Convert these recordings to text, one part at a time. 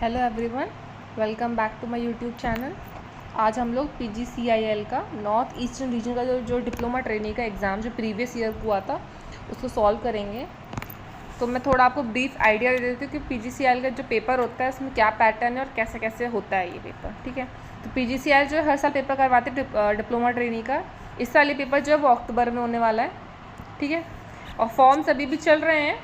Hello everyone, welcome back to my YouTube channel. आज हम लोग PGCIL का नॉर्थ ईस्टर्न रीजन का जो डिप्लोमा ट्रेनिंग का एग्ज़ाम जो प्रीवियस ईयर हुआ था उसको सॉल्व करेंगे। तो मैं थोड़ा आपको ब्रीफ आइडिया दे देती हूँ कि PGCIL का जो पेपर होता है उसमें क्या पैटर्न है और कैसे कैसे होता है ये पेपर। ठीक है, तो PGCIL जो है हर साल पेपर करवाते हैं डिप्लोमा ट्रेनिंग का। इस साल ये पेपर जो है वो अक्टूबर में होने वाला है। ठीक है, और फॉर्म्स अभी भी चल रहे हैं,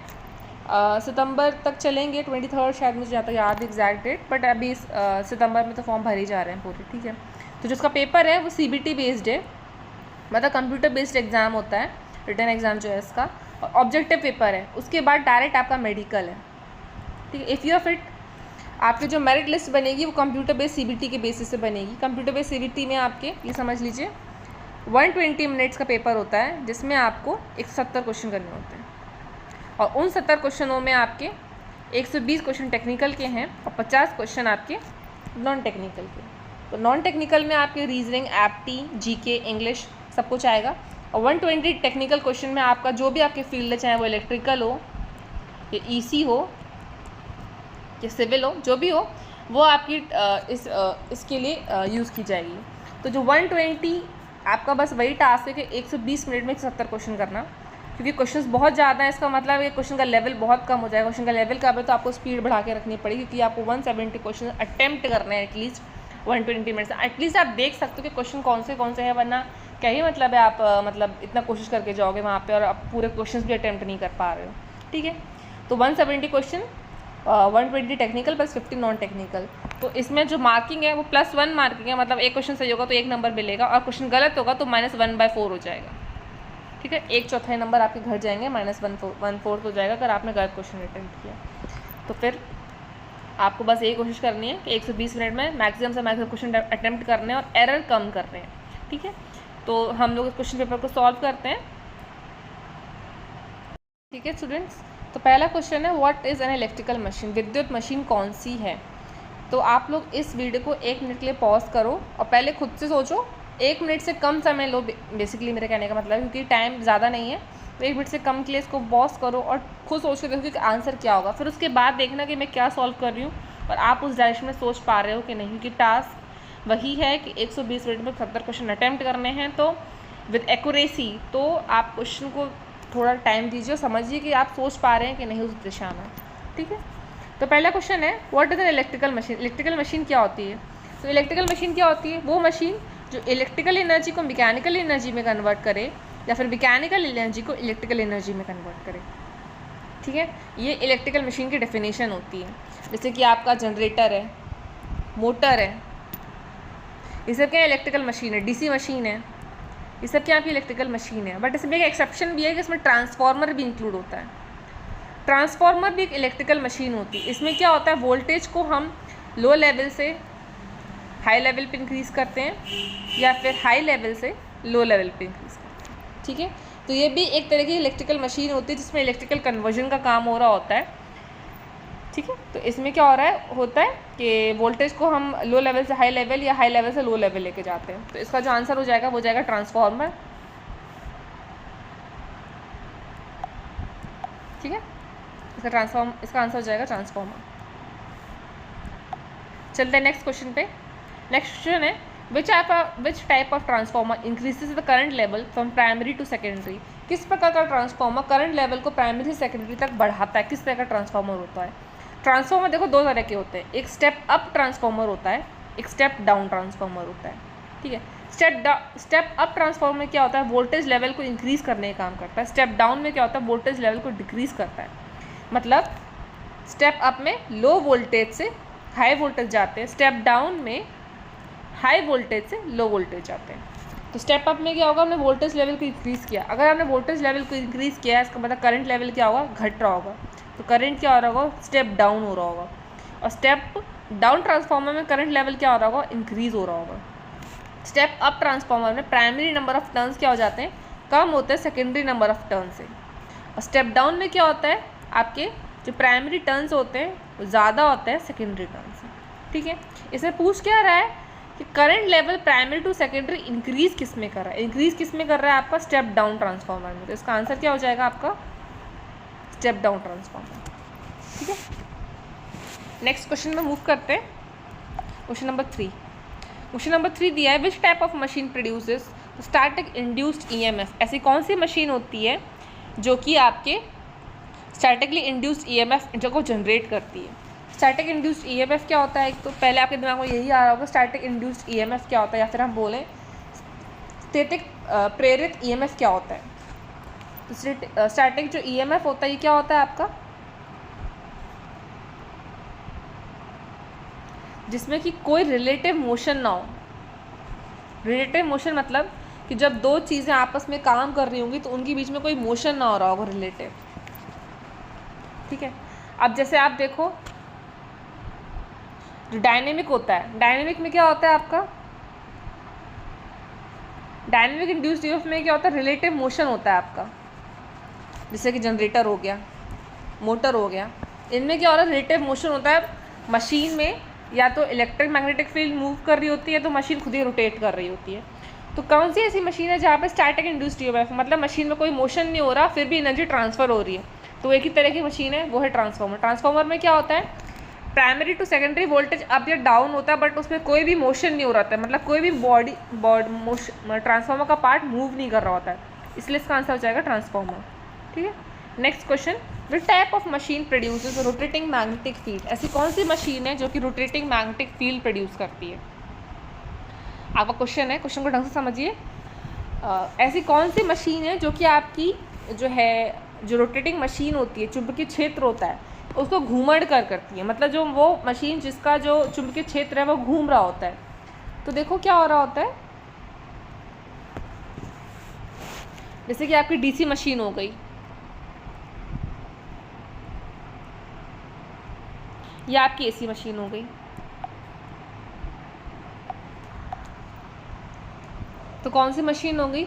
सितंबर तक चलेंगे, 23 शायद, मुझे जहाँ तक याद एग्जैक्ट डेट, बट अभी सितंबर में तो फॉर्म भरे जा रहे हैं पूरे। ठीक है, तो जिसका पेपर है वो CBT बेस्ड है, मतलब कंप्यूटर बेस्ड एग्ज़ाम होता है, रिटन एग्ज़ाम जो है इसका, और ऑब्जेक्टिव पेपर है। उसके बाद डायरेक्ट आपका मेडिकल है। ठीक है, इफ़ यू आर फिट, आपकी जो मेरिट लिस्ट बनेगी वो कंप्यूटर बेस्ड CBT के बेसिस से बनेगी। कंप्यूटर बेस्ड CBT में आपके ये समझ लीजिए 120 मिनट्स का पेपर होता है, जिसमें आपको 170 क्वेश्चन करने होते हैं, और उन 70 क्वेश्चनों में आपके 120 क्वेश्चन टेक्निकल के हैं और 50 क्वेश्चन आपके नॉन टेक्निकल के। तो नॉन टेक्निकल में आपके रीजनिंग, एप्टी, GK, इंग्लिश सब कुछ आएगा, और 120 टेक्निकल क्वेश्चन में आपका जो भी आपके फील्ड है, चाहे वो इलेक्ट्रिकल हो या EC हो या सिविल हो, जो भी हो, वो आपकी इसके लिए यूज़ की जाएगी। तो जो 120 आपका बस वही टास्क है कि 120 मिनट में 70 क्वेश्चन करना, क्योंकि क्वेश्चंस बहुत ज़्यादा है। इसका मतलब है क्वेश्चन का लेवल बहुत कम हो जाएगा। क्वेश्चन का लेवल कम है तो आपको स्पीड बढ़ा के रखनी पड़ेगी, क्योंकि आपको 170 क्वेश्चन अटेम्प्ट करने हैं एटलीस्ट 120 मिनट्स। एटलीस्ट आप देख सकते हो कि क्वेश्चन कौन से हैं, वरना क्या ही मतलब है आप मतलब इतना कोशिश करके जाओगे वहाँ पे और आप पूरे क्वेश्चन भी अटैम्प्ट नहीं कर पा रहे हो। ठीक है, तो 170 question, 120 technical plus 50 non technical. तो इसमें जो मार्किंग है वो +1 मार्किंग है, मतलब एक क्वेश्चन सही होगा तो 1 नंबर मिलेगा, और क्वेश्चन गलत होगा तो -1/4 हो जाएगा। ठीक है, 1/4 नंबर आपके घर जाएंगे, -1/4 हो जाएगा अगर आपने गलत क्वेश्चन अटेम्प्ट किया। तो फिर आपको बस यही कोशिश करनी है कि 120 मिनट में मैक्सिमम से मैक्सिमम क्वेश्चन अटेम्प्ट करने हैं और एरर कम करने हैं। ठीक है, तो हम लोग इस क्वेश्चन पेपर को सॉल्व करते हैं। ठीक है स्टूडेंट्स, तो पहला क्वेश्चन है, what is an electrical machine? विद्युत मशीन कौन सी है? तो आप लोग इस वीडियो को 1 मिनट के लिए पॉज करो और पहले खुद से सोचो। 1 मिनट से कम समय लो, बेसिकली मेरे कहने का मतलब है, क्योंकि टाइम ज़्यादा नहीं है, तो 1 मिनट से कम के लिए इसको पॉज करो और खुद सोच के देखो कि आंसर क्या होगा। फिर उसके बाद देखना कि मैं क्या सॉल्व कर रही हूँ और आप उस डायरेक्शन में सोच पा रहे हो कि नहीं, क्योंकि टास्क वही है कि 120 मिनट में 70 क्वेश्चन अटैम्प्ट करने हैं। तो विद एक्यूरेसी, तो आप क्वेश्चन को थोड़ा टाइम दीजिए और समझिए कि आप सोच पा रहे हैं कि नहीं उस दिशा में। ठीक है, तो पहला क्वेश्चन है, what is an electrical machine? Electrical machine क्या होती है? तो इलेक्ट्रिकल मशीन क्या होती है? वो मशीन जो इलेक्ट्रिकल एनर्जी को मैकेनिकल एनर्जी में कन्वर्ट करे, या फिर मैकेनिकल एनर्जी को इलेक्ट्रिकल एनर्जी में कन्वर्ट करे। ठीक है, ये इलेक्ट्रिकल मशीन की डेफिनेशन होती है। जैसे कि आपका जनरेटर है, मोटर है, ये सब क्या इलेक्ट्रिकल मशीन है। DC मशीन है, ये सब क्या आपकी इलेक्ट्रिकल मशीन है। बट इसमें एक एक्सेप्शन भी है कि इसमें ट्रांसफार्मर भी इंक्लूड होता है। ट्रांसफार्मर भी एक इलेक्ट्रिकल मशीन होती है। इसमें क्या होता है, वोल्टेज को हम लो लेवल से हाई लेवल पे इंक्रीज़ करते हैं, या फिर हाई लेवल से लो लेवल पे इंक्रीज़ करते हैं। ठीक है, तो ये भी एक तरह की इलेक्ट्रिकल मशीन होती है जिसमें इलेक्ट्रिकल कन्वर्जन का काम हो रहा होता है। ठीक है, तो इसमें क्या हो रहा है होता है कि वोल्टेज को हम लो लेवल से हाई लेवल या हाई लेवल से लो लेवल लेके जाते हैं। तो इसका जो आंसर हो जाएगा वो जाएगा ट्रांसफार्मर। ठीक है, इसका आंसर हो जाएगा ट्रांसफार्मर। चलते हैं नेक्स्ट क्वेश्चन पे। नेक्स्ट क्वेश्चन है, which type of transformer increases the current level from primary to secondary? किस प्रकार का ट्रांसफार्मर करंट लेवल को प्राइमरी से सेकेंडरी तक बढ़ाता है? किस तरह का ट्रांसफार्मर होता है? ट्रांसफार्मर देखो 2 तरह के होते हैं, एक स्टेप अप ट्रांसफार्मर होता है, एक स्टेप डाउन ट्रांसफार्मर होता है। ठीक है, स्टेप अप ट्रांसफार्मर में क्या होता है, वोल्टेज लेवल को इंक्रीज़ करने का काम करता है। स्टेप डाउन में क्या होता है, वोल्टेज लेवल को डिक्रीज़ करता है। मतलब स्टेप अप में लो वोल्टेज से हाई वोल्टेज जाते हैं, स्टेप डाउन में हाई वोल्टेज से लो वोल्टेज जाते हैं। तो स्टेप अप में क्या होगा, हमने वोल्टेज लेवल को इंक्रीज़ किया। अगर आपने वोल्टेज लेवल को इंक्रीज़ किया है, इसका मतलब करंट लेवल क्या होगा, घट रहा होगा। तो करंट क्या हो रहा होगा, स्टेप डाउन हो रहा होगा। और स्टेप डाउन ट्रांसफार्मर में करंट लेवल क्या हो रहा होगा, इंक्रीज़ हो रहा होगा। स्टेप अप ट्रांसफार्मर में प्राइमरी नंबर ऑफ टर्न्स क्या हो जाते हैं, कम होते हैं सेकेंडरी नंबर ऑफ टर्न से। और स्टेप डाउन में क्या होता है, आपके जो प्राइमरी टर्न्स होते हैं वो ज़्यादा होते हैं सेकेंडरी टर्न से। ठीक है, इसमें पूछ क्या रहा है कि current level primary to secondary increase किस में कर रहा है? इंक्रीज़ किस में कर रहा है आपका, स्टेप डाउन ट्रांसफार्मर में। तो इसका आंसर क्या हो जाएगा आपका, स्टेप डाउन ट्रांसफार्मर। ठीक है, नेक्स्ट क्वेश्चन में मूव करते हैं। Question number 3। क्वेश्चन नंबर 3 दिया है, which type of machine produces static induced EMF. ऐसी कौन सी मशीन होती है जो कि आपके स्टैटिकली इंड्यूस्ड ईएमएफ जो को जनरेट करती है। स्टैटिक इंड्यूस्ड ईएमएफ क्या होता है? तो पहले आपके दिमाग में यही आ रहा होगा स्टैटिक इंड्यूस्ड ईएमएफ क्या होता है, या फिर हम बोलें स्टैटिक प्रेरित ईएमएफ क्या होता है। तो स्टैटिक जो ईएमएफ होता है ये क्या होता है आपका, जिसमें कि कोई रिलेटिव मोशन ना हो। रिलेटिव मोशन मतलब कि जब दो चीज़ें आपस में काम कर रही होंगी तो उनके बीच में कोई मोशन ना हो रहा होगा, रिलेटिव। ठीक है, अब जैसे आप देखो जो डायनेमिक होता है, डायनेमिक में क्या होता है आपका, डायनेमिक इंड्यूस्ड ईएमएफ में क्या होता है, रिलेटिव मोशन होता है आपका। जैसे कि जनरेटर हो गया, मोटर हो गया, इनमें क्या हो रहा है, रिलेटिव मोशन होता है। मशीन में या तो इलेक्ट्रिक मैग्नेटिक फील्ड मूव कर रही होती है तो मशीन खुद ही रोटेट कर रही होती है। तो कौन सी ऐसी मशीन है जहाँ पे स्टैटिक इंड्यूस्ड ईएमएफ मतलब मशीन में कोई मोशन नहीं हो रहा फिर भी एनर्जी ट्रांसफ़र हो रही है, तो एक ही तरह की मशीन है, वो है ट्रांसफार्मर। ट्रांसफार्मर में क्या होता है, primary to secondary voltage up या डाउन होता है, बट उसमें कोई भी मोशन नहीं हो रहा है, मतलब कोई भी बॉडी ट्रांसफार्मर का पार्ट मूव नहीं कर रहा होता है, इसलिए इसका आंसर हो जाएगा ट्रांसफार्मर। ठीक है, next question, which type of machine produces rotating magnetic field. ऐसी कौन सी मशीन है जो कि रोटेटिंग मैग्नेटिक फील्ड प्रोड्यूस करती है। आपका क्वेश्चन है, क्वेश्चन को ढंग से समझिए। ऐसी कौन सी मशीन है जो कि आपकी जो है जो रोटेटिंग मशीन होती है, चुंबकीय क्षेत्र होता है उसको घूमड़ कर करती है, मतलब जो वो मशीन जिसका जो चुंबकीय क्षेत्र है वो घूम रहा होता है। तो देखो क्या हो रहा होता है, जैसे कि आपकी डीसी मशीन हो गई या आपकी एसी मशीन हो गई। तो कौन सी मशीन हो गई,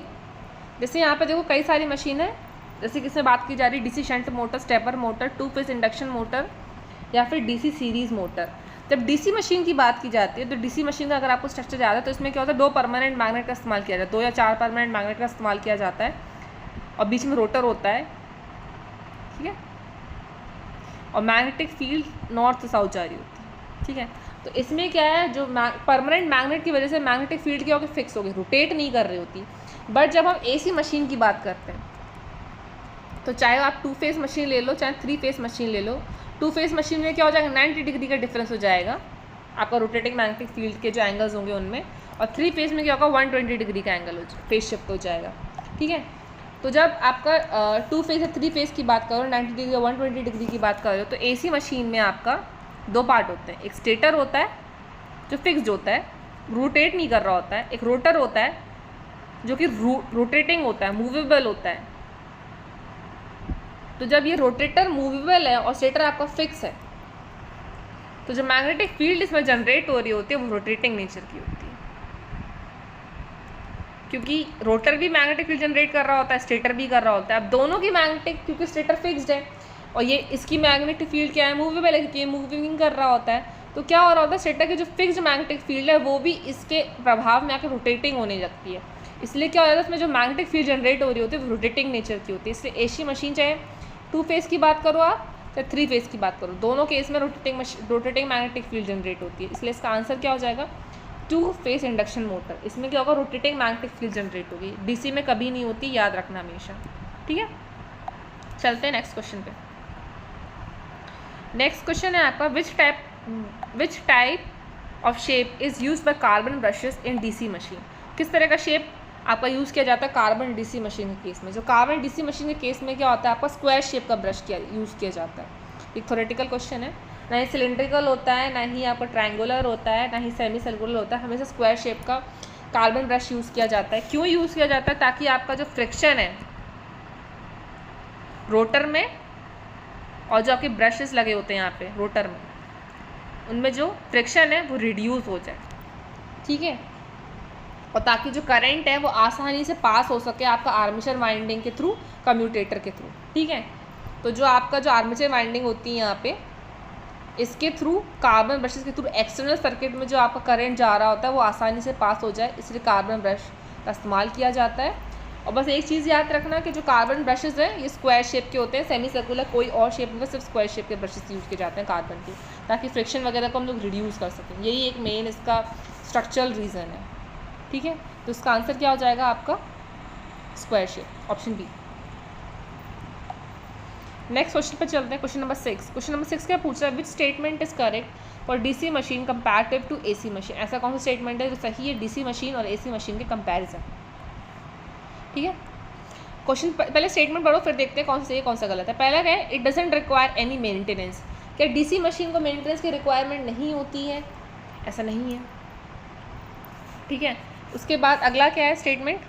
जैसे यहाँ पे देखो कई सारी मशीन है, जैसे कि इसमें बात की जा रही है DC shunt motor, stepper motor, 2 phase induction motor या फिर डीसी सीरीज़ मोटर। जब डीसी मशीन की बात की जाती है तो डीसी मशीन का अगर आपको स्ट्रक्चर याद है तो इसमें क्या होता है, 2 परमानेंट मैग्नेट का इस्तेमाल किया जाता है, 2 या 4 परमानेंट मैग्नेट का इस्तेमाल किया जाता है और बीच में रोटर होता है। ठीक है, और मैग्नेटिक फील्ड नॉर्थ से साउथ जा रही होती है। ठीक है, तो इसमें क्या है, जो परमानेंट मैग्नेट की वजह से मैग्नेटिक फील्ड क्या होगी, फिक्स होगी, रोटेट नहीं कर रही होती। बट जब हम एसी मशीन की बात करते हैं तो चाहे आप 2 फेज मशीन ले लो चाहे 3 फेज मशीन ले लो, 2 फेज मशीन में क्या हो जाएगा, 90 डिग्री का डिफरेंस हो जाएगा आपका रोटेटिंग मैग्नेटिक फील्ड के जो एंगल्स होंगे उनमें, और 3 फेज में क्या होगा, 120 डिग्री का एंगल फेज शिफ्ट हो जाएगा। ठीक है, तो जब आपका 2 फेज या 3 फेज की बात करो, 90 डिग्री या 120 डिग्री की बात करो, तो एसी मशीन में आपका 2 पार्ट होते हैं, एक स्टेटर होता है जो फिक्स्ड होता है, रोटेट नहीं कर रहा होता है, एक रोटर होता है जो कि रोटेटिंग होता है, मूवेबल होता है। तो जब ये रोटेटर मूवेबल है और स्टेटर आपका फिक्स है तो जो मैग्नेटिक फील्ड इसमें जनरेट हो रही होती है वो रोटेटिंग नेचर की होती है, क्योंकि रोटर भी मैग्नेटिक फील्ड जनरेट कर रहा होता है, स्टेटर भी कर रहा होता है। अब दोनों की मैग्नेटिक, क्योंकि स्टेटर फिक्स्ड है और ये इसकी मैग्नेटिक फील्ड क्या है, मूवेबल है, क्योंकि ये मूविंग कर रहा होता है, तो क्या हो रहा होता है, स्टेटर की जो फिक्स्ड मैग्नेटिक फील्ड है वो भी इसके प्रभाव में आकर रोटेटिंग होने लगती है। इसलिए क्या हो जाता है, उसमें जो मैग्नेटिक फील्ड जनरेट हो रही होती है वो रोटेटिंग नेचर की होती है। इसलिए एसी मशीन चाहे 2 फेज की बात करो आप चाहे 3 फेज की बात करो, दोनों केस में रोटेटिंग मैग्नेटिक फील्ड जनरेट होती है। इसलिए इसका आंसर क्या हो जाएगा, 2 फेज इंडक्शन मोटर। इसमें क्या होगा, रोटेटिंग मैग्नेटिक फील्ड जनरेट होगी, डीसी में कभी नहीं होती, याद रखना हमेशा। ठीक है, चलते हैं नेक्स्ट क्वेश्चन पे। नेक्स्ट क्वेश्चन है आपका, विच type of shape is use by carbon brushes in DC machine. किस तरह का शेप आपका यूज़ किया जाता है कार्बन डीसी मशीन के केस में। जो कार्बन डीसी मशीन के केस में क्या होता है, आपका स्क्वायर शेप का ब्रश यूज़ किया जाता है। एक थ्योरेटिकल क्वेश्चन है, ना ही सिलेंड्रिकल होता है, ना ही आपका ट्रायंगुलर होता है, ना ही सेमी सर्कुलर होता है, हमेशा स्क्वायर शेप का कार्बन ब्रश यूज़ किया जाता है। क्यों यूज़ किया जाता है, ताकि आपका जो फ्रिक्शन है रोटर में और जो आपके ब्रशेस लगे होते हैं यहाँ पे रोटर में, उनमें जो फ्रिक्शन है वो रिड्यूस हो जाए। ठीक है, और ताकि जो करंट है वो आसानी से पास हो सके आपका आर्मेचर वाइंडिंग के थ्रू, कम्यूटेटर के थ्रू। ठीक है, तो जो आपका जो आर्मेचर वाइंडिंग होती है यहाँ पे, इसके थ्रू कार्बन ब्रशेस के थ्रू एक्सटर्नल सर्किट में जो आपका करंट जा रहा होता है वो आसानी से पास हो जाए, इसलिए कार्बन ब्रश का इस्तेमाल किया जाता है। और बस एक चीज़ याद रखना कि जो कार्बन ब्रशेज़ हैं ये स्क्वायर शेप के होते हैं, सेमी सर्कुलर कोई और शेप में, सिर्फ स्क्वायर शेप के ब्रशेज़ यूज़ किए जाते हैं कार्बन के, ताकि फ्रिक्शन वगैरह को हम लोग रिड्यूस कर सकें। यही एक मेन इसका स्ट्रक्चरल रीज़न है, ठीक है। तो इसका आंसर क्या हो जाएगा आपका square shape, option B. Next question पर चलते हैं, क्वेश्चन नंबर 6। क्वेश्चन नंबर 6 क्या पूछ रहा है, which statement is correct for DC machine comparative to AC machine. ऐसा कौन सा स्टेटमेंट है जो सही है डीसी मशीन और एसी मशीन के कंपैरिजन, ठीक है। क्वेश्चन पहले स्टेटमेंट पढ़ो फिर देखते हैं कौन सा सही है कौन सा गलत है। पहला क्या है, it doesn't require any maintenance. क्या डीसी मशीन को मेंटेनेंस की रिक्वायरमेंट नहीं होती है? ऐसा नहीं है, ठीक है। उसके बाद अगला क्या है स्टेटमेंट,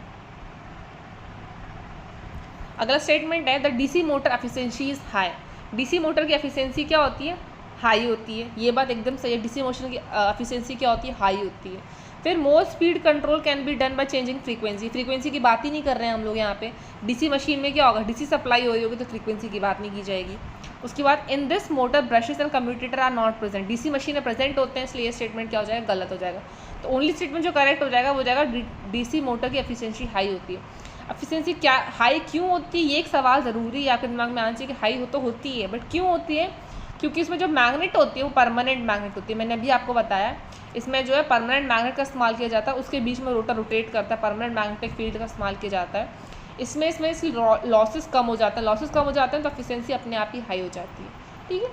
अगला स्टेटमेंट है the DC motor efficiency is high. DC motor की एफिशिएंसी क्या होती है? हाई होती है। ये बात एकदम सही है, डीसी मोशन की एफिशिएंसी क्या होती है? हाई होती है। फिर more speed control can be done by changing frequency. Frequency की बात ही नहीं कर रहे हैं हम लोग यहाँ पे। डीसी मशीन में क्या होगा, डीसी सप्लाई हो रही होगी तो फ्रीक्वेंसी की बात नहीं की जाएगी। उसके बाद in this motor brushes and commutator are not present. DC machine में प्रेजेंट होते हैं, इसलिए ये स्टेटमेंट क्या हो जाएगा, गलत हो जाएगा। तो ओनली स्टेटमेंट जो करेक्ट हो जाएगा वो जाएगा डीसी मोटर की एफिशिएंसी हाई होती है। एफिशिएंसी क्या हाई क्यों होती है, ये एक सवाल ज़रूरी है आपके दिमाग में आना चाहिए कि हाई हो तो होती है, बट क्यों होती है? क्योंकि इसमें जो मैग्नेट होती है वो परमानेंट मैग्नेट होती है। मैंने अभी आपको बताया इसमें जो है परमानेंट मैग्नेट का इस्तेमाल किया जाता है, उसके बीच में रोटर रोटेट करता है, परमानेंट मैग्नेटिक फील्ड का इस्तेमाल किया जाता है। इसमें इसकी लॉसेस कम हो जाता है, लॉसेस कम हो जाते हैं तो एफिशिएंसी अपने आप ही हाई हो जाती है, ठीक है।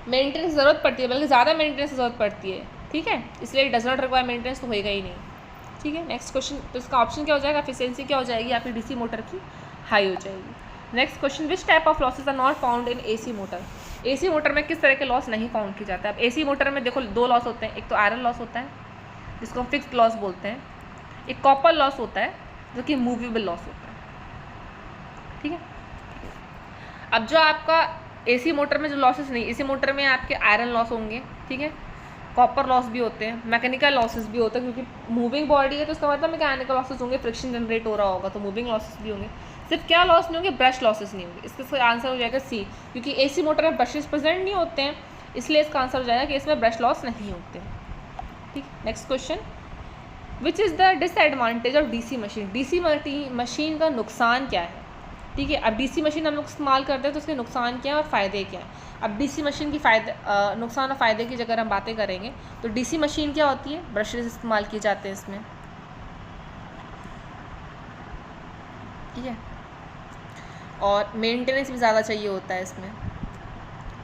मेंटेनेंस की ज़रूरत पड़ती है, बल्कि ज़्यादा मेंटेनेंस की ज़रूरत पड़ती है, ठीक है। इसलिए डज नॉट रिक्वायर मेंटेनेंस तो होएगा ही नहीं, ठीक है। नेक्स्ट क्वेश्चन, तो इसका ऑप्शन क्या हो जाएगा, एफिशिएंसी क्या हो जाएगी आपकी डीसी मोटर की, हाई हो जाएगी। Next question, which type of losses are not found in AC motor. AC motor में किस तरह के लॉस नहीं फाउंड किए जाते हैं? अब एसी मोटर में देखो दो लॉस होते हैं, एक तो आयरन लॉस होता है जिसको हम फिक्स्ड लॉस बोलते हैं, एक कॉपर लॉस होता है जो कि मूवेबल लॉस होता है, ठीक है। अब जो आपका एसी मोटर में जो लॉसेस नहीं, एसी मोटर में आपके आयरन लॉस होंगे, ठीक है, कॉपर लॉस भी होते हैं, मैकेनिकल लॉसेस भी होते हैं, क्योंकि मूविंग बॉडी है तो उसका मतलब मैकेनिकल लॉसेस होंगे, फ्रिक्शन जनरेट हो रहा होगा तो मूविंग लॉसेस भी होंगे। सिर्फ क्या लॉस नहीं होंगे, ब्रश लॉसेस नहीं होंगे। इसका आंसर हो जाएगा सी, क्योंकि एसी मोटर में ब्रशेस प्रेजेंट नहीं होते हैं, इसलिए इसका आंसर हो जाएगा कि इसमें ब्रश लॉस नहीं होते हैं, ठीक। Next question, which is the disadvantage of DC machine. DC machine का नुकसान क्या है, ठीक है। अब डीसी मशीन हम लोग इस्तेमाल करते हैं तो उसके नुकसान क्या है और फ़ायदे क्या हैं। अब डीसी मशीन की नुकसान और फ़ायदे की अगर हम बातें करेंगे तो डीसी मशीन क्या होती है, ब्रशेस इस्तेमाल किए जाते हैं इसमें, ठीक है, और मेंटेनेंस भी ज़्यादा चाहिए होता है इसमें,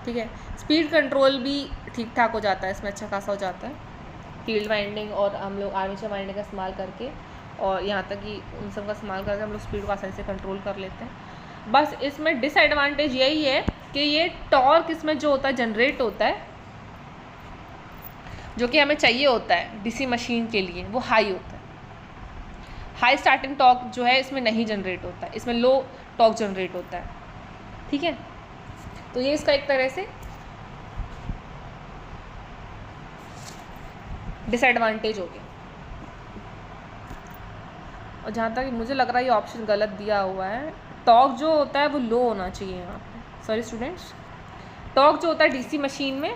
ठीक है। स्पीड कंट्रोल भी ठीक ठाक हो जाता है इसमें, अच्छा खासा हो जाता है, फील्ड वाइंडिंग और हम लोग आर्मेचर वाइंडिंग का इस्तेमाल करके और यहाँ तक कि उन सब का इस्तेमाल करके हम लोग स्पीड को आसानी से कंट्रोल कर लेते हैं। बस इसमें डिसएडवांटेज यही है कि ये टॉर्क इसमें जो होता है जनरेट होता है, जो कि हमें चाहिए होता है डीसी मशीन के लिए, वो हाई होता है। हाई स्टार्टिंग टॉर्क जो है इसमें नहीं जनरेट होता है, इसमें लो टॉर्क जनरेट होता है, ठीक है। तो ये इसका एक तरह से डिसएडवांटेज हो गया। और जहाँ तक मुझे लग रहा है ये ऑप्शन गलत दिया हुआ है, टॉर्क जो होता है वो लो होना चाहिए यहाँ पे। सॉरी स्टूडेंट्स, टॉर्क जो होता है डीसी मशीन में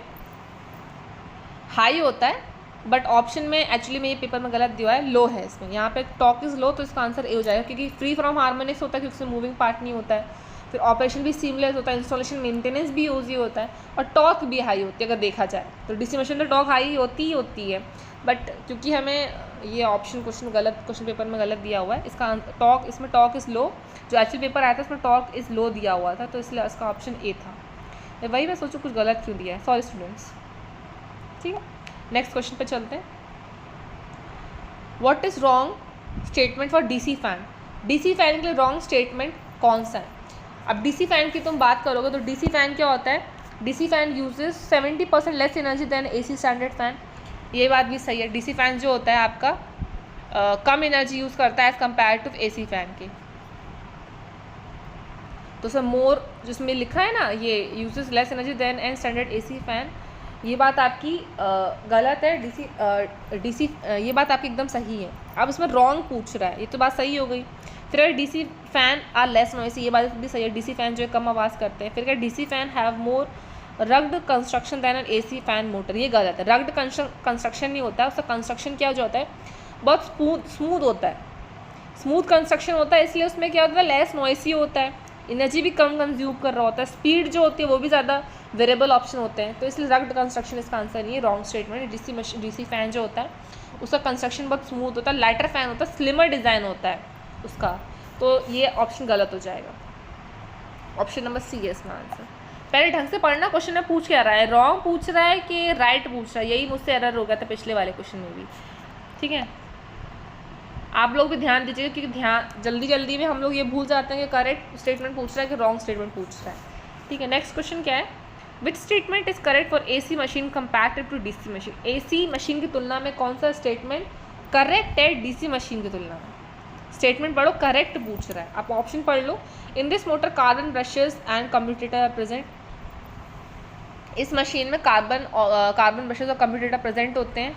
हाई होता है, बट ऑप्शन में एक्चुअली में ये पेपर में गलत दिया है, लो है इसमें। यहाँ पे टॉर्क इज़ लो तो इसका आंसर ए हो जाएगा, क्योंकि फ्री फ्रॉम हार्मोनिक्स होता है, क्योंकि उसमें मूविंग पार्ट नहीं होता है, फिर ऑपरेशन भी सीमलेस होता है, इंस्टॉलेशन मेंटेनेंस भी यूजी होता है, और टॉर्क भी हाई होती है। अगर देखा जाए तो डीसी मशीन में टॉर्क हाई होती है, बट क्योंकि हमें ये क्वेश्चन पेपर में गलत दिया हुआ है, इसका टॉर्क इसमें टॉर्क इज़ लो, जो एक्चुअल पेपर आया था उसमें टॉर्क इज़ लो दिया हुआ था, तो इसलिए इसका ऑप्शन ए था। वही मैं सोचूं कुछ गलत क्यों दिया है, सॉरी स्टूडेंट्स, ठीक है। नेक्स्ट क्वेश्चन पे चलते हैं, what is wrong statement for DC fan. DC fan के लिए रॉन्ग स्टेटमेंट कौन सा है? अब डीसी फैन की तुम बात करोगे तो डीसी फैन क्या होता है, DC fan uses 70% less energy than AC standard fan. ये बात भी सही है, डीसी फैन जो होता है आपका कम एनर्जी यूज़ करता है as compare to AC fan के। तो सर मोर जिसमें लिखा है ना, ये uses less energy than an standard AC fan, ये बात आपकी गलत है। डीसी ये बात आपकी एकदम सही है। अब इसमें रॉन्ग पूछ रहा है, ये तो बात सही हो गई। फिर अगर DC fan are less noisy, ये बात भी सही है, डीसी फैन जो है कम आवाज़ करते हैं। फिर अगर DC fan have more rugged construction than an AC fan motor, ये गलत है। रग्ड कंस्ट्रक्शन नहीं होता है, उसका कंस्ट्रक्शन क्या जो होता है बहुत स्मूथ होता है, स्मूथ कंस्ट्रक्शन होता है इसलिए उसमें क्या होता है, लेस नॉइसी होता है, एनर्जी भी कम कंज्यूम कर रहा होता है, स्पीड जो होती है वो भी ज़्यादा वेरिएबल ऑप्शन होते हैं, तो इसलिए रग्ड कंस्ट्रक्शन इसका आंसर नहीं है, रॉन्ग स्टेटमेंट। डीसी फैन जो होता है उसका कंस्ट्रक्शन बहुत स्मूथ होता है, लाइटर फैन होता है, स्लिमर डिज़ाइन होता है उसका, तो ये ऑप्शन गलत हो जाएगा। ऑप्शन नंबर सी है इसका आंसर। पहले ढंग से पढ़ना, क्वेश्चन में पूछ क्या रहा है, रॉन्ग पूछ रहा है कि राइट पूछ रहा है, यही मुझसे एरर हो गया था पिछले वाले क्वेश्चन में भी, ठीक है। आप लोग भी ध्यान दीजिएगा क्योंकि जल्दी में हम लोग ये भूल जाते हैं कि करेक्ट स्टेटमेंट पूछ रहा है कि रॉन्ग स्टेटमेंट पूछ रहा है, ठीक है। नेक्स्ट क्वेश्चन क्या है, which statement is correct for AC machine comparative to DC machine. AC machine की तुलना में कौन सा स्टेटमेंट करेक्ट है डीसी मशीन की तुलना में। स्टेटमेंट पढ़ो, करेक्ट पूछ रहा है, आप ऑप्शन पढ़ लो। In this motor carbon brushes and commutator are present. इस मशीन में कार्बन ब्रशेज और कम्यूटेटर प्रेजेंट होते हैं,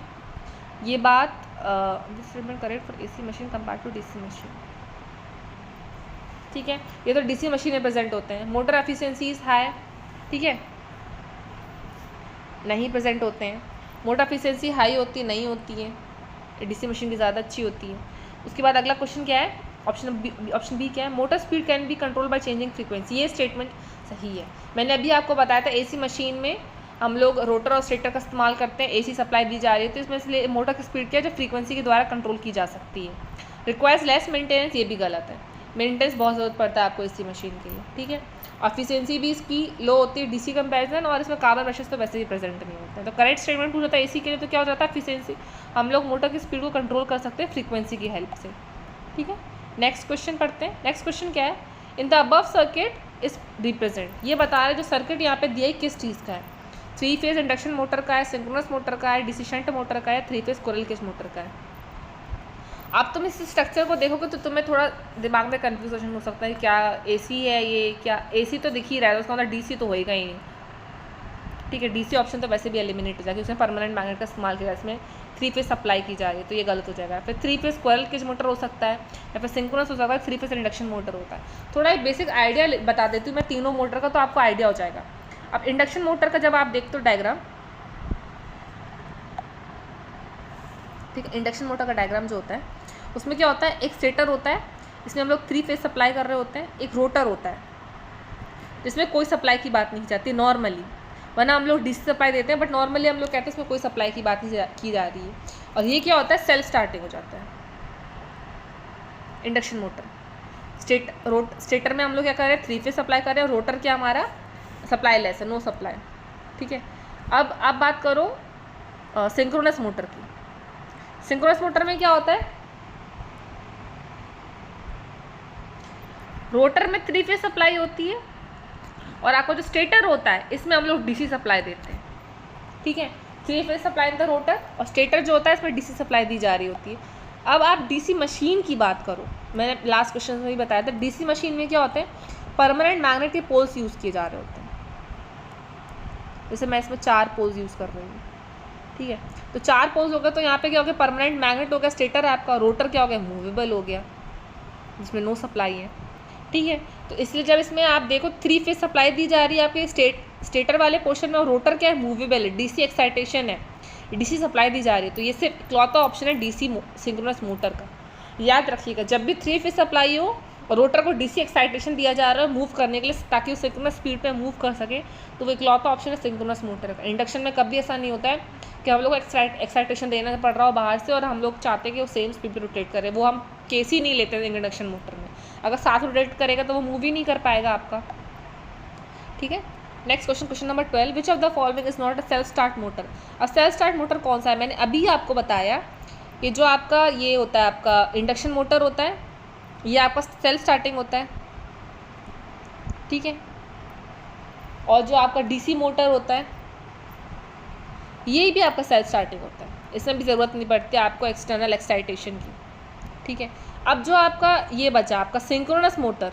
ये बात statement correct for AC machine compare to DC machine, ठीक है। ये तो डीसी मशीन में प्रेजेंट होते हैं। मोटर एफिशिएंसी इज हाई, ठीक है, नहीं प्रेजेंट होते हैं। मोटर एफिशिएंसी हाई होती है, नहीं होती है, डीसी मशीन की ज़्यादा अच्छी होती है। उसके बाद अगला क्वेश्चन क्या है, ऑप्शन बी क्या है, motor speed can be control by changing frequency. ये स्टेटमेंट सही है। मैंने अभी आपको बताया था एसी मशीन में हम लोग रोटर और स्टेटर का इस्तेमाल करते हैं, एसी सप्लाई दी जा रही है, तो इसमें इसलिए मोटर की स्पीड क्या है जो फ्रीक्वेंसी के द्वारा कंट्रोल की जा सकती है। रिक्वायर्स लेस मेंटेनेंस, ये भी गलत है, मेंटेनेंस बहुत ज़रूरत पड़ता है आपको एसी मशीन के लिए, ठीक है। एफिशिएंसी भी इसकी लो होती है डीसी कंपैरिजन, और इसमें कार्बन ब्रशेस तो वैसे ही प्रेजेंट नहीं होते हैं। तो करेक्ट स्टेटमेंट पूछा था एसी के लिए, तो क्या हो जाता है एफिशिएंसी, हम लोग मोटर की स्पीड को कंट्रोल कर सकते हैं फ्रीक्वेंसी की हेल्प से, ठीक है। नेक्स्ट क्वेश्चन पढ़ते हैं। नेक्स्ट क्वेश्चन क्या है, in the above circuit is represent. ये बता रहे जो सर्किट यहाँ पे दिया है किस चीज़ का है, 3 फेज इंडक्शन मोटर का है, सिंक्रोनस मोटर का है, डीसी शंट मोटर का है, 3 फेज कोरल केज मोटर का है। अब तुम इस स्ट्रक्चर को देखोगे तो तुम्हें थोड़ा दिमाग में कन्फ्यूजन हो सकता है, क्या एसी है ये, क्या एसी तो दिख ही रहा है, तो उसका मतलब डीसी तो होएगा ही नहीं, ठीक है। डीसी ऑप्शन तो वैसे भी एलिमिनेट हो जाएगा, उसमें परमानेंट मैग्नेट का इस्तेमाल किया, इसमें 3 फेज सप्लाई की जा रही है, तो ये गलत हो जाएगा। फिर 3 फेज कोरल केज मोटर हो सकता है, या फिर सिंक्रोनस हो सकता है, 3 फेज इंडक्शन मोटर होता है। थोड़ा एक बेसिक आइडिया बता देती हूँ मैं तीनों मोटर का, तो आपको आइडिया हो जाएगा। अब इंडक्शन मोटर का जब आप देखते हो डायग्राम, ठीक है, इंडक्शन मोटर का डायग्राम जो होता है उसमें क्या होता है, एक स्टेटर होता है, इसमें हम लोग 3 फेज सप्लाई कर रहे होते हैं, एक रोटर होता है जिसमें कोई सप्लाई की बात नहीं की जाती नॉर्मली, वरना हम लोग डीसी सप्लाई देते हैं, बट नॉर्मली हम लोग कहते हैं इसमें कोई सप्लाई की बात नहीं की जा रही है। और ये क्या होता है, सेल्फ स्टार्टिंग हो जाता है इंडक्शन मोटर। स्टेटर में हम लोग क्या कर रहे हैं, 3 फेज सप्लाई कर रहे हैं, और रोटर क्या हमारा सप्लाई लेस है, नो सप्लाई, ठीक है। अब बात करो सिंक्रोनस मोटर की। सिंक्रोनस मोटर में क्या होता है, रोटर में 3 फेज सप्लाई होती है, और आपको जो स्टेटर होता है इसमें हम लोग डीसी सप्लाई देते हैं, ठीक है। 3 phase supply in the rotor, और स्टेटर जो होता है इसमें डीसी सप्लाई दी जा रही होती है। अब आप डीसी मशीन की बात करो, मैंने लास्ट क्वेश्चन में भी बताया था, डीसी मशीन में क्या होते हैं, परमानेंट मैग्नेट के पोल्स यूज़ किए जा रहे होते हैं। जैसे मैं इसमें 4 पोल्स यूज़ कर रही हूँ, ठीक है, तो 4 पोल्स हो गए, तो यहाँ पे क्या हो गया, परमानेंट मैग्नेट हो गया, स्टेटर है आपका, रोटर क्या हो गया, मूवेबल हो गया, जिसमें नो सप्लाई है, ठीक है। तो इसलिए जब इसमें आप देखो 3 फेज सप्लाई दी जा रही है आपके स्टेटर वाले पोर्शन में, और रोटर क्या है, मूवेबल है, डीसी एक्साइटेशन है, डीसी सप्लाई दी जा रही है, तो ये सिर्फ इकलौता ऑप्शन है डीसी सिंक्रोनस मोटर का। याद रखिएगा, जब भी 3 फेज सप्लाई हो और रोटर को डीसी एक्साइटेशन दिया जा रहा है मूव करने के लिए, ताकि वो सिंक्रोनस स्पीड पे मूव कर सके, तो वो इकलौता ऑप्शन है सिंक्रोनस मोटर का। इंडक्शन में कभी ऐसा नहीं होता है कि हम लोग एक्साइटेशन देना पड़ रहा हो बाहर से, और हम लोग चाहते हैं कि वो सेम स्पीड पे रोटेट करे, वो हम केस ही नहीं लेते इंडक्शन मोटर में। अगर साथ रोटेट करेगा तो वो मूव ही नहीं कर पाएगा आपका, ठीक है। Next question number 12, which of the following is not a self start motor. अब सेल्फ स्टार्ट मोटर कौन सा है, मैंने अभी आपको बताया, ये जो आपका ये होता है आपका इंडक्शन मोटर होता है, ये आपका सेल्फ स्टार्टिंग होता है, ठीक है। और जो आपका डीसी मोटर होता है ये भी आपका सेल्फ स्टार्टिंग होता है, इसमें भी ज़रूरत नहीं पड़ती आपको एक्सटर्नल एक्साइटेशन की, ठीक है। अब जो आपका ये बचा आपका सिंक्रोनस मोटर,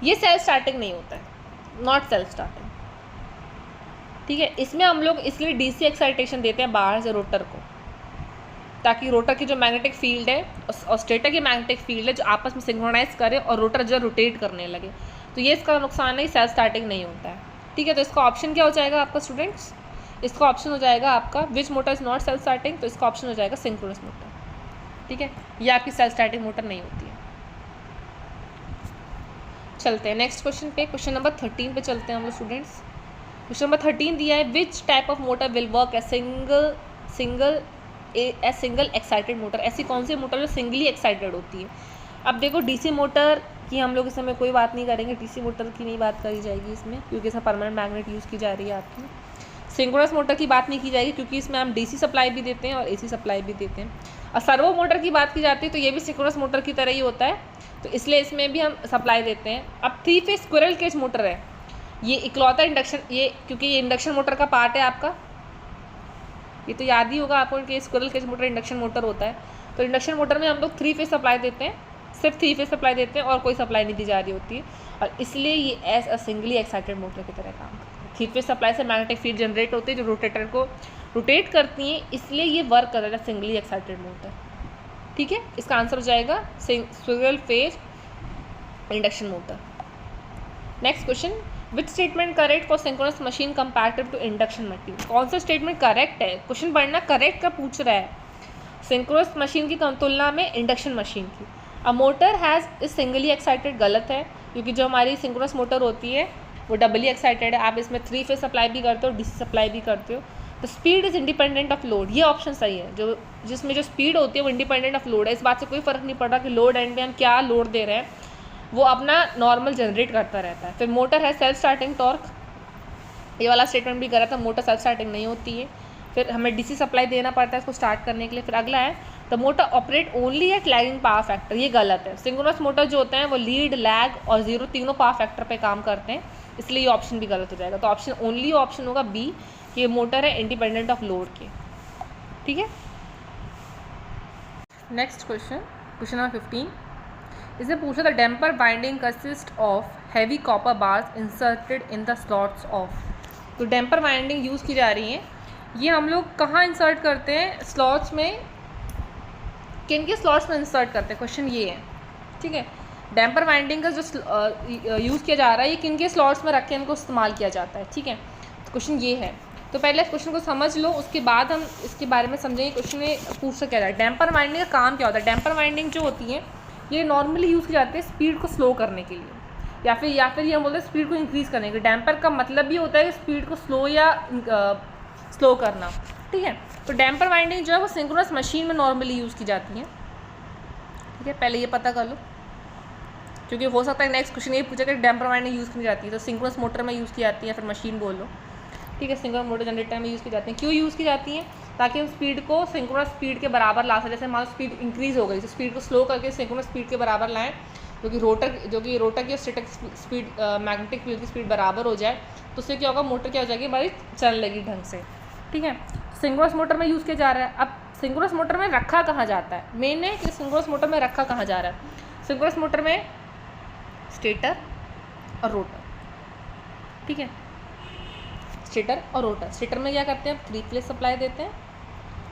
ये सेल्फ स्टार्टिंग नहीं होता है, नॉट सेल्फ स्टार्टिंग, ठीक है। इसमें हम लोग इसलिए डीसी एक्साइटेशन देते हैं बाहर से रोटर को, ताकि रोटर की जो मैग्नेटिक फील्ड है और स्टेटर की मैग्नेटिक फील्ड है जो आपस में सिंक्रोनाइज करे और रोटर जो रोटेट करने लगे, तो ये इसका नुकसान है, सेल्फ स्टार्टिंग नहीं होता है, ठीक है। तो इसका ऑप्शन क्या हो जाएगा आपका इसका ऑप्शन हो जाएगा आपका which motor is not self starting, तो इसका ऑप्शन हो जाएगा सिंक्रोनस मोटर, ठीक है। ठीक है, ये आपकी सेल्फ स्टार्टिंग मोटर नहीं होती है। चलते हैं नेक्स्ट क्वेश्चन पे, क्वेश्चन नंबर 13 पे चलते हैं हम लोग स्टूडेंट्स। क्वेश्चन नंबर 13 दिया है, which type of motor will work as single excited motor. ऐसी कौन सी मोटर जो सिंगली एक्साइटेड होती है। अब देखो डीसी मोटर की हम लोग इस समय कोई बात नहीं करेंगे, डीसी मोटर की नहीं बात करी जाएगी इसमें, क्योंकि इसमें परमानेंट मैग्नेट यूज़ की जा रही है आपकी। सिंक्रोनस मोटर की बात नहीं की जाएगी, क्योंकि इसमें हम डीसी सप्लाई भी देते हैं और एसी सप्लाई भी देते हैं। और सर्वो मोटर की बात की जाती है तो ये भी सिंक्रोनस मोटर की तरह ही होता है, तो इसलिए इसमें भी हम सप्लाई देते हैं। अब 3 फेज स्क्विरल केज मोटर है, ये इकलौता इंडक्शन, ये क्योंकि ये इंडक्शन मोटर का पार्ट है आपका, ये तो याद ही होगा आपको कि squirrel cage motor induction motor होता है। तो इंडक्शन मोटर में हम लोग 3 फेज सप्लाई देते हैं, सिर्फ 3 फेज सप्लाई देते हैं और कोई सप्लाई नहीं दी जा रही होती है, और इसलिए ये as a singly excited motor की तरह काम करती है। 3 फेज सप्लाई से मैग्नेटिक फील्ड जनरेट होती है जो रोटेटर को रोटेट करती हैं, इसलिए ये वर्क कर रहा है सिंगली एक्साइटेड मोटर। ठीक है, इसका आंसर हो जाएगा squirrel phase induction motor. Next question, which statement correct for synchronous machine comparative to induction machine. कौन सा स्टेटमेंट करेक्ट है, क्वेश्चन पढ़ना, करेक्ट का पूछ रहा है। सिंक्रोनस मशीन की तुलना में इंडक्शन मशीन की। A motor has is singly excited, गलत है, क्योंकि जो हमारी सिंक्रोनस मोटर होती है वो डबली एक्साइटेड है। आप इसमें 3 फेज सप्लाई भी करते हो, डीसी सप्लाई भी करते हो। तो speed is independent of load, ये ऑप्शन सही है, जो जिसमें जो स्पीड होती है वो इंडिपेंडेंट ऑफ लोड है। इस बात से कोई फ़र्क नहीं पड़ रहा कि लोड एंड में हम क्या लोड दे रहे हैं, वो अपना नॉर्मल जनरेट करता रहता है। फिर मोटर है सेल्फ स्टार्टिंग टॉर्क, ये वाला स्टेटमेंट भी गलत है, मोटर सेल्फ स्टार्टिंग नहीं होती है। फिर हमें डीसी सप्लाई देना पड़ता है इसको स्टार्ट करने के लिए। फिर अगला है the motor operate only at lagging power factor, ये गलत है। सिंक्रोनस मोटर जो होते हैं वो लीड, लैग और जीरो तीनों पावर फैक्टर पे काम करते हैं, इसलिए ये ऑप्शन भी गलत हो जाएगा। तो ऑप्शन ओनली ऑप्शन होगा बी, कि ये मोटर है इंडिपेंडेंट ऑफ लोड के। ठीक है, नेक्स्ट क्वेश्चन, क्वेश्चन नंबर 15, इसमें पूछा था damper binding consist of heavy copper bars inserted in the slots of. तो डैम्पर बाइंडिंग यूज़ की जा रही है, ये हम लोग कहाँ इंसर्ट करते हैं, स्लॉट्स में, किन के स्लॉट्स में इंसर्ट करते हैं, क्वेश्चन ये है। ठीक है, डैम्पर वाइंडिंग का जो यूज़ किया जा रहा है ये किन के स्लॉट्स में रख के इनको इस्तेमाल किया जाता है। ठीक है, तो क्वेश्चन ये है, तो पहले इस क्वेश्चन को समझ लो, उसके बाद हम इसके बारे में समझेंगे क्वेश्चन में पूछ से क्या रहा है। डैम्पर वाइंडिंग का काम क्या होता है। डैम्पर वाइंडिंग जो होती है ये नॉर्मली यूज़ की जाती है स्पीड को स्लो करने के लिए, या फिर ये हम बोलते हैं स्पीड को इंक्रीज़ करने के लिए। डैम्पर का मतलब भी होता है कि स्पीड को स्लो या स्लो करना। ठीक है, तो डैम्पर वाइंडिंग जो है वो सिंक्रोनस मशीन में नॉर्मली यूज़ की जाती है। ठीक है, पहले ये पता कर लो, क्योंकि हो सकता है नेक्स्ट क्वेश्चन ये पूछा कि डैम्पर वाइंडिंग यूज़ की जाती है तो सिंक्रोनस मोटर में यूज़ की जाती है, फिर मशीन बोलो। ठीक है, सिंक्रोनस मोटर जनरेटर में यूज़ की जाती हैं। क्यों यूज़ की जाती हैं, ताकि हम स्पीड को सिंक्रोनस स्पीड के बराबर ला सकें। जैसे मान लो स्पीड इंक्रीज़ हो गई तो स्पीड को स्लो करके सिंक्रोनस स्पीड के बराबर लाएँ, जो कि रोटर की स्टैटिक स्पीड मैग्नेटिक फील्ड की स्पीड बराबर हो जाए, तो उससे क्या होगा, मोटर क्या हो जाएगी हमारी, चलने लगी ढंग से। ठीक है, सिंक्रोनस मोटर में यूज़ किया जा रहा है। अब सिंक्रोनस मोटर में रखा कहाँ जाता है, मेन है कि सिंक्रोनस मोटर में रखा कहाँ जा रहा है। सिंक्रोनस मोटर में स्टेटर और रोटर। ठीक है, स्टेटर और रोटर। स्टेटर में क्या करते हैं, हम 3 फेज सप्लाई देते हैं,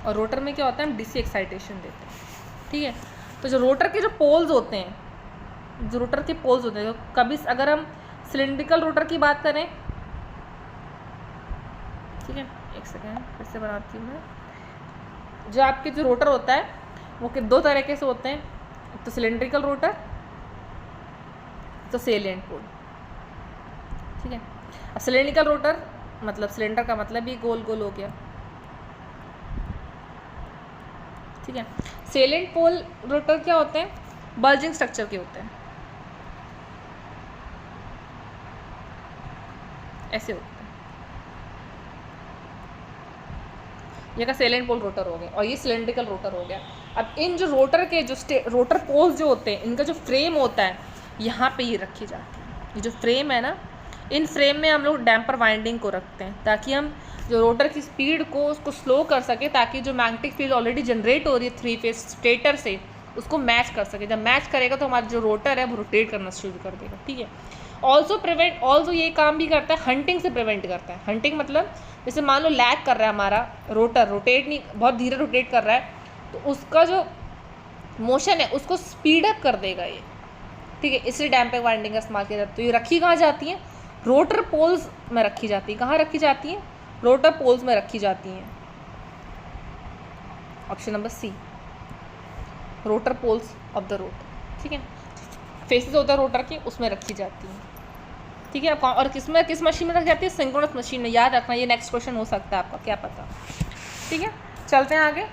और रोटर में क्या होता है, हम डीसी एक्साइटेशन देते हैं। ठीक है, तो जो रोटर के जो पोल्स होते हैं, जो रोटर के पोल्स होते हैं, तो कभी अगर हम सिलिंड्रिकल रोटर की बात करें, ठीक है, एक सेकेंड फिर से बनाती हूँ मैं। जो आपके जो रोटर होता है वो 2 तरीके से होते हैं, तो सिलिंड्रिकल रोटर, तो सेलिएंट पोल। ठीक है, अब सिलिंड्रिकल रोटर मतलब सिलेंडर का मतलब भी गोल गोल हो गया। ठीक है, सेलिएंट पोल रोटर क्या होते हैं, बल्जिंग स्ट्रक्चर के होते हैं, ऐसे होते हैं। ये का सेलिएंट पोल रोटर हो गया और ये सिलिंड्रिकल रोटर हो गया। अब इन जो रोटर के जो रोटर पोल्स जो होते हैं, इनका जो फ्रेम होता है यहाँ पे ये रखी जाती है। ये जो फ्रेम है ना, इन फ्रेम में हम लोग डैम्पर वाइंडिंग को रखते हैं, ताकि हम जो रोटर की स्पीड को उसको स्लो कर सके, ताकि जो मैग्नेटिक फील्ड ऑलरेडी जनरेट हो रही है 3 फेज स्टेटर से, उसको मैच कर सके। जब मैच करेगा तो हमारा जो रोटर है वो रोटेट करना शुरू कर देगा। ठीक है, ऑल्सो ये काम भी करता है, हंटिंग से प्रिवेंट करता है। हंटिंग मतलब जैसे मान लो लैग कर रहा है हमारा रोटर, रोटेट नहीं, बहुत धीरे रोटेट कर रहा है, तो उसका जो मोशन है उसको स्पीड अप कर देगा ये। ठीक है, इसलिए डैम्पर वाइंडिंग का इस्तेमाल किया जाता है। तो ये रखी कहाँ जाती है, रोटर पोल्स में रखी जाती है। कहाँ रखी जाती है, रोटर पोल्स में रखी जाती हैं। Option number C. Rotor poles of the rotor, ठीक है, फेसेस होता है रोटर के, उसमें रखी जाती है, ठीक है। और किस मशीन में रखी जाती है? सिंक्रोनस मशीन में। याद रखना, ये नेक्स्ट क्वेश्चन हो सकता है आपका, क्या पता, ठीक है। चलते हैं आगे।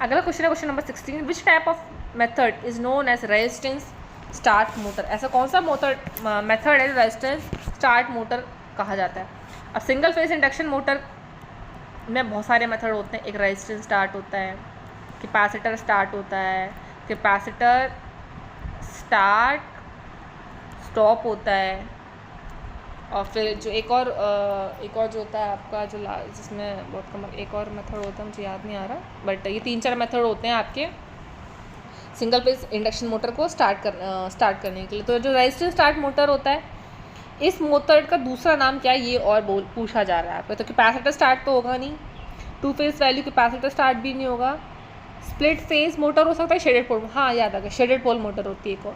अगला क्वेश्चन है question number 16, which type of method is known as resistance start motor? ऐसा कौन सा मेथड है रेजिस्टेंस स्टार्ट मोटर कहा जाता है? अब सिंगल फेस इंडक्शन मोटर में बहुत सारे मेथड होते हैं। एक रेजिस्टेंस स्टार्ट होता है, कैपेसिटर स्टार्ट होता है, कैपेसिटर स्टार्ट स्टॉप होता है, और फिर जो एक और जो होता है आपका जो जिसमें बहुत कम एक और मेथड होता है, मुझे याद नहीं आ रहा, बट ये 3-4 मेथड होते हैं आपके सिंगल फेस इंडक्शन मोटर को स्टार्ट करने के लिए। तो जो रेजिस्टेंस स्टार्ट मोटर होता है, इस मोटर का दूसरा नाम क्या है ये और पूछा जा रहा है आपको। तो कैपेसिटर स्टार्ट तो होगा नहीं, 2 फेस वैल्यू कैपेसिटर स्टार्ट भी नहीं होगा, स्प्लिट फेस मोटर हो सकता है, शेडेड पोल, हाँ याद आ गया, शेडेड पोल मोटर होती है एक और।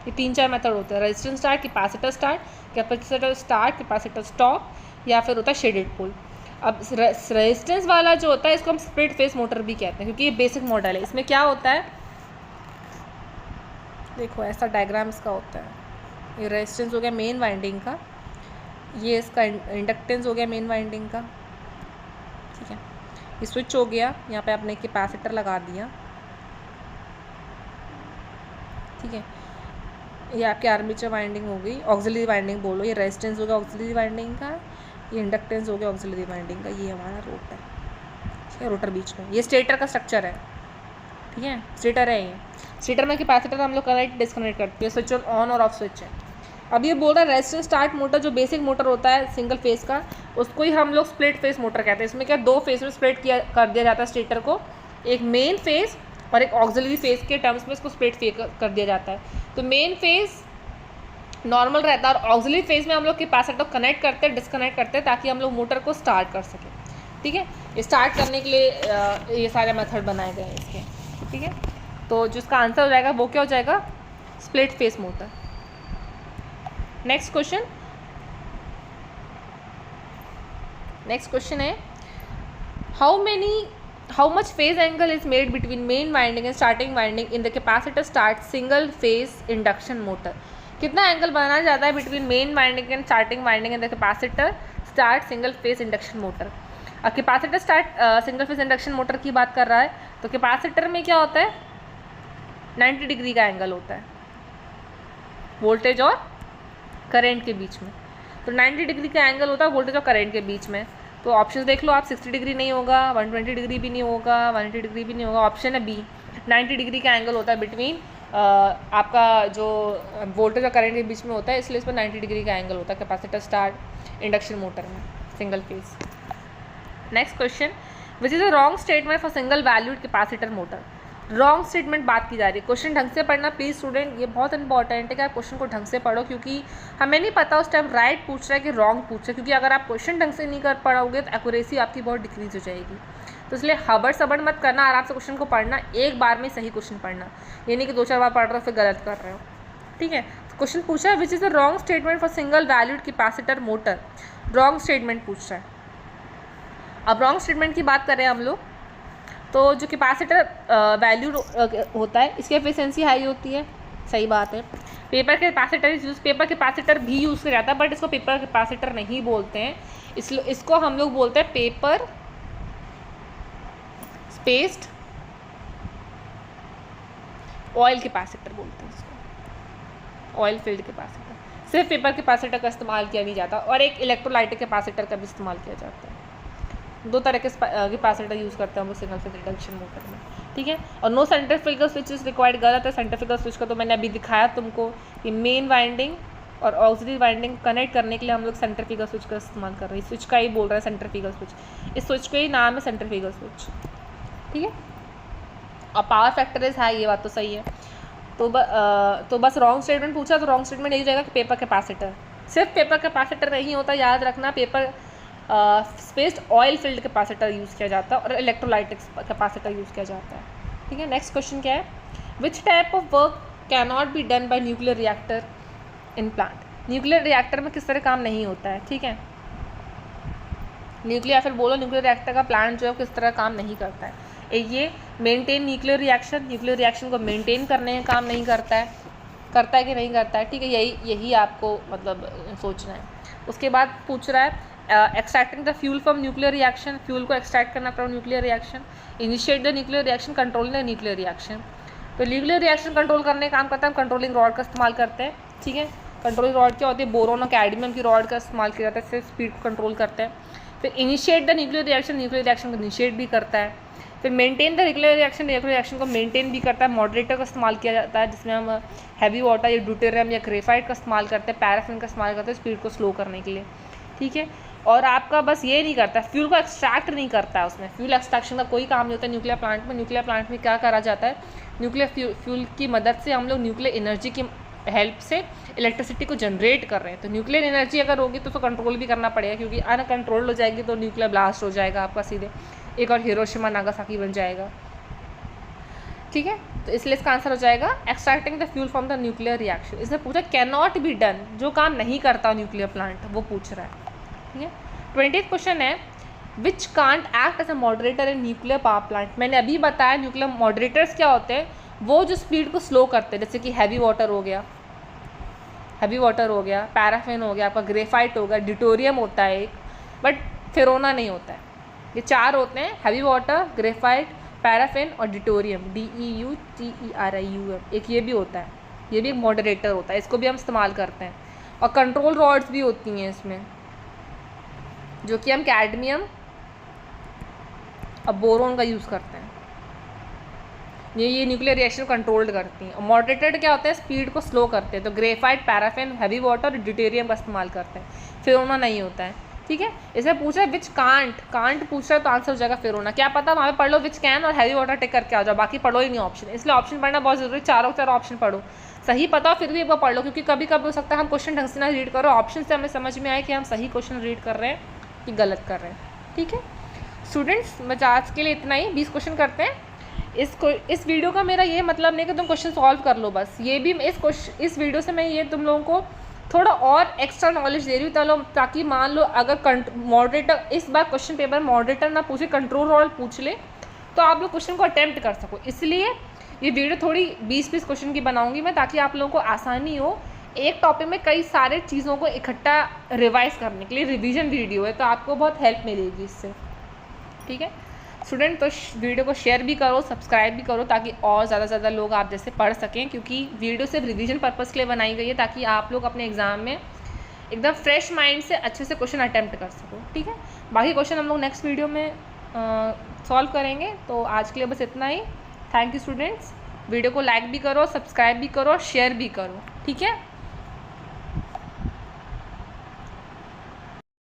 ये 3-4 मेथड होते हैं, resistance start, capacitor start, capacitor start, capacitor stop, या फिर होता है शेडेड पोल। अब रेजिस्टेंस वाला जो होता है इसको हम स्प्लिट फेस मोटर भी कहते हैं, क्योंकि ये बेसिक मॉडल है। इसमें क्या होता है, देखो ऐसा डायग्राम इसका होता है, ये रेजिस्टेंस हो गया मेन वाइंडिंग का, ये इसका इंडक्टेंस हो गया मेन वाइंडिंग का, ठीक है। ये स्विच हो गया, यहाँ पे आपने कैपेसिटर लगा दिया, ठीक है। ये आपकी आर्मेचर वाइंडिंग हो गई, ऑक्सिलरी वाइंडिंग बोलो, ये रेजिस्टेंस हो गया ऑक्सिलरी वाइंडिंग का, ये इंडक्टेंस हो गया ऑक्सिलरी वाइंडिंग का, ये हमारा रोटर, ठीक है, रोटर बीच में। ये स्टेटर का स्ट्रक्चर है, ठीक है, स्टेटर है। ये स्टेटर में कैपेसिटर हम लोग कनेक्ट डिस्कनेक्ट करते हैं, स्विच ऑन और ऑफ स्विच है। अब ये बोल रहा है रेजिस्टेंस स्टार्ट मोटर जो बेसिक मोटर होता है सिंगल फेस का, उसको ही हम लोग स्प्लिट फेस मोटर कहते हैं। इसमें क्या 2 फेस में स्प्लिट कर दिया जाता है स्टेटर को, एक मेन फेस और एक ऑक्सिलरी फेस के टर्म्स में इसको स्प्लिट कर दिया जाता है। तो मेन फेस नॉर्मल रहता है और ऑक्सिलरी फेस में हम लोग कैपेसिटर को कनेक्ट करते हैं, डिस्कनेक्ट करते हैं, ताकि हम लोग मोटर को स्टार्ट कर सकें, ठीक है। स्टार्ट करने के लिए ये सारे मेथड बनाए गए हैं इसके, ठीक है। तो जिसका आंसर हो जाएगा वो क्या हो जाएगा, split face motor. Next question है, how much phase angle is made between main winding and starting winding in the capacitor start single phase induction motor? कितना एंगल बनाया जाता है between main winding and starting winding in the capacitor start single phase induction motor? अब capacitor start single phase induction motor की बात कर रहा है, तो कैपेसिटर में क्या होता है, 90 डिग्री का एंगल होता है वोल्टेज और करंट के बीच में। तो 90 डिग्री का एंगल होता है वोल्टेज और करंट के बीच में। तो ऑप्शन देख लो आप, 60 डिग्री नहीं होगा, 120 डिग्री भी नहीं होगा, 180 डिग्री भी नहीं होगा, ऑप्शन है बी, 90 डिग्री का एंगल होता है बिटवीन आपका जो वोल्टेज और करंट के बीच में होता है, इसलिए इस पर 90 डिग्री का एंगल होता है कैपेसिटर स्टार्ट इंडक्शन मोटर में single phase. Next question, which is a wrong statement for single valued capacitor motor? Wrong statement बात की जा रही है। क्वेश्चन ढंग से पढ़ना प्लीज़ स्टूडेंट, ये बहुत इंपॉर्टेंट है कि आप क्वेश्चन को ढंग से पढ़ो, क्योंकि हमें नहीं पता उस टाइम राइट पूछ रहा है कि रॉन्ग पूछ रहा है, क्योंकि अगर आप क्वेश्चन ढंग से नहीं कर पढ़ोगे तो एक्यूरेसी आपकी बहुत डिक्रीज हो जाएगी। तो इसलिए हबड़ सबड़ मत करना, आराम से क्वेश्चन को पढ़ना, एक बार में सही क्वेश्चन पढ़ना, ये नहीं कि 2-4 बार पढ़ रहे हो फिर गलत कर रहे हो, ठीक है। क्वेश्चन पूछा है which is a wrong statement for single valued capacitor motor, wrong statement पूछ रहा है। अब रॉन्ग स्टेटमेंट की बात करें हम लोग, तो जो कैपेसिटर वैल्यू होता है इसकी एफिशिएंसी हाई होती है, सही बात है। Paper capacitor use, paper capacitor भी यूज़ किया जाता है, बट इसको पेपर कैपेसिटर नहीं बोलते हैं, इसको हम लोग बोलते हैं पेपर स्पेस्ड ऑयल कैपेसिटर बोलते हैं इसको, ऑयल फील्ड कैपेसिटर। सिर्फ पेपर कैपेसिटर का इस्तेमाल किया नहीं जाता, और एक इलेक्ट्रोलाइटिक कैपेसिटर का भी इस्तेमाल किया जाता है। 2 तरह के कैपेसिटर यूज़ करते हैं हम लोग सिंगल फेज इंडक्शन मोटर में, ठीक है। और no centrifugal switch is required, गलत है। सेंट्रीफ्यूगल स्विच का तो मैंने अभी दिखाया तुमको, कि मेन वाइंडिंग और ऑक्सिलरी वाइंडिंग कनेक्ट करने के लिए हम लोग सेंट्रीफ्यूगल स्विच का इस्तेमाल कर रहे हैं। स्विच का ही बोल रहा है सेंट्रीफ्यूगल स्विच, इस स्विच का ही नाम है सेंट्रीफ्यूगल स्विच, ठीक है। और पावर फैक्टर इज हाई, ये बात तो सही है। तो बस रॉन्ग स्टेटमेंट पूछा, तो रॉन्ग स्टेटमेंट यही जाएगा कि पेपर कैपेसिटर, सिर्फ पेपर कैपेसिटर नहीं होता, याद रखना, paper spaced oil field capacitor use किया जाता है और इलेक्ट्रोलाइटिक कैपेसिटर यूज़ किया जाता है, ठीक है। नेक्स्ट क्वेश्चन क्या है, which type of work can not be done by nuclear reactor in plant? Nuclear reactor में किस तरह काम नहीं होता है, ठीक है। न्यूक्लियर फिर बोलो न्यूक्लियर रिएक्टर का प्लांट जो है किस तरह काम नहीं करता है। एक ये मेंटेन न्यूक्लियर रिएक्शन को मेंटेन करने का काम नहीं करता है कि नहीं करता है, ठीक है, यही आपको मतलब सोचना है। उसके बाद पूछ रहा है extracting the fuel from nuclear reaction, fuel को एक्सट्रैक्ट करना from nuclear reaction, initiate the nuclear reaction, controlling the nuclear reaction. तो न्यूक्लियर रिएक्शन कंट्रोल करने का काम करता है, हम कंट्रोलिंग रॉड का इस्तेमाल करते हैं, ठीक है। कंट्रोलिंग रॉड क्या होती है, बोरोन और कैडमियम की रॉड का इस्तेमाल किया जाता है, इससे स्पीड को कंट्रोल करते हैं। फिर इनिशिएट द न्यूक्लियर रिएक्शन को इनिशिएट भी करता है। फिर मेंटेन द न्यूक्लियर रिएक्शन को मेंटेन भी करता है। मॉडरेटर का इस्तेमाल किया जाता है जिसमें हम हैवी वाटर या ड्यूटेरियम या ग्रेफाइट का इस्तेमाल करते हैं, पैराफिन का इस्तेमाल करते हैं स्पीड को स्लो करने के लिए, ठीक है। और आपका बस ये नहीं करता, फ्यूल को एक्सट्रैक्ट नहीं करता है, उसमें फ्यूल एक्सट्रैक्शन का कोई काम नहीं होता है न्यूक्लियर प्लांट में। न्यूक्लियर प्लांट में क्या करा जाता है, न्यूक्लियर फ्यूल की मदद से हम लोग न्यूक्लियर एनर्जी की हेल्प से इलेक्ट्रिसिटी को जनरेट कर रहे हैं। तो न्यूक्लियर एनर्जी अगर होगी तो उसको कंट्रोल भी करना पड़ेगा, क्योंकि अनकंट्रोल्ड हो जाएगी तो न्यूक्लियर ब्लास्ट हो जाएगा आपका सीधे, एक और हिरोशिमा नागासाकी बन जाएगा, ठीक है। तो इसलिए इसका आंसर हो जाएगा extracting the fuel from the nuclear reaction. इसने पूछा कैन नॉट बी डन, जो काम नहीं करता न्यूक्लियर प्लांट, वो पूछ रहा है, ठीक है। 20th क्वेश्चन है which can't act as a moderator in nuclear power plant. मैंने अभी बताया न्यूक्लियर मॉडरेटर्स क्या होते हैं, वो जो स्पीड को स्लो करते हैं, जैसे कि हैवी वाटर हो गया, पैराफिन हो गया, आपका ग्रेफाइट हो गया, ड्यूटेरियम होता है एक, बट फेरोना नहीं होता है। ये 4 होते हैं, हैवी वाटर, ग्रेफाइट, पैराफिन और ड्यूटेरियम, DEUTERIUM। एक ये भी होता है, ये भी एक मॉडरेटर होता है, इसको भी हम इस्तेमाल करते हैं। और कंट्रोल रॉड्स भी होती हैं इसमें, जो कि हम कैडमियम और बोरोन का यूज़ करते हैं। ये न्यूक्लियर रिएक्शन कंट्रोल्ड करती हैं। और मॉडरेटर क्या होता है, स्पीड को स्लो करते हैं। तो ग्रेफाइट, पैराफिन, हैवी वाटर और ड्यूटेरियम का इस्तेमाल करते हैं, फेरोना नहीं होता है, ठीक है। इसे पूछ रहा है विच कांट पूछ रहा है, तो आंसर हो जाएगा फेरोना। क्या पता वहाँ पे पढ़ लो विच कैन और हैवी वाटर टेक करके आ जाओ, बाकी पढ़ो ही नहीं ऑप्शन। इसलिए ऑप्शन पढ़ना बहुत जरूरी, चारों ऑप्शन पढ़ो, सही पता हो फिर भी एक बार पढ़ लो, क्योंकि कभी कभी हो सकता है हम क्वेश्चन ढंग से ना रीड करो, ऑप्शन से हमें समझ में आए कि हम सही क्वेश्चन रीड कर रहे हैं कि गलत कर रहे हैं, ठीक है। स्टूडेंट्स बस आज के लिए इतना ही, 20 क्वेश्चन करते हैं। इस वीडियो का मेरा ये मतलब नहीं कि तुम क्वेश्चन सॉल्व कर लो बस, ये भी इस वीडियो से मैं ये तुम लोगों को थोड़ा और एक्स्ट्रा नॉलेज दे रही हूँ, ताकि मान लो अगर मॉडरेटर इस बार क्वेश्चन पेपर मॉडरेटर ना पूछे, कंट्रोल रॉड पूछ ले, तो आप लोग क्वेश्चन को अटेम्प्ट कर सको। इसलिए ये वीडियो थोड़ी 20-20 क्वेश्चन की बनाऊंगी मैं, ताकि आप लोगों को आसानी हो। एक टॉपिक में कई सारे चीज़ों को इकट्ठा रिवाइज करने के लिए रिवीजन वीडियो है, तो आपको बहुत हेल्प मिलेगी इससे, ठीक है स्टूडेंट। तो वीडियो को शेयर भी करो, सब्सक्राइब भी करो, ताकि और ज़्यादा से ज़्यादा लोग आप जैसे पढ़ सकें, क्योंकि वीडियो सिर्फ रिवीजन पर्पज़ के लिए बनाई गई है, ताकि आप लोग अपने एग्ज़ाम में एकदम फ्रेश माइंड से अच्छे से क्वेश्चन अटैम्प्ट कर सको, ठीक है। बाकी क्वेश्चन हम लोग नेक्स्ट वीडियो में सॉल्व करेंगे। तो आज के लिए बस इतना ही। Thank you students. वीडियो को लाइक भी करो, सब्सक्राइब भी करो, शेयर भी करो, ठीक है।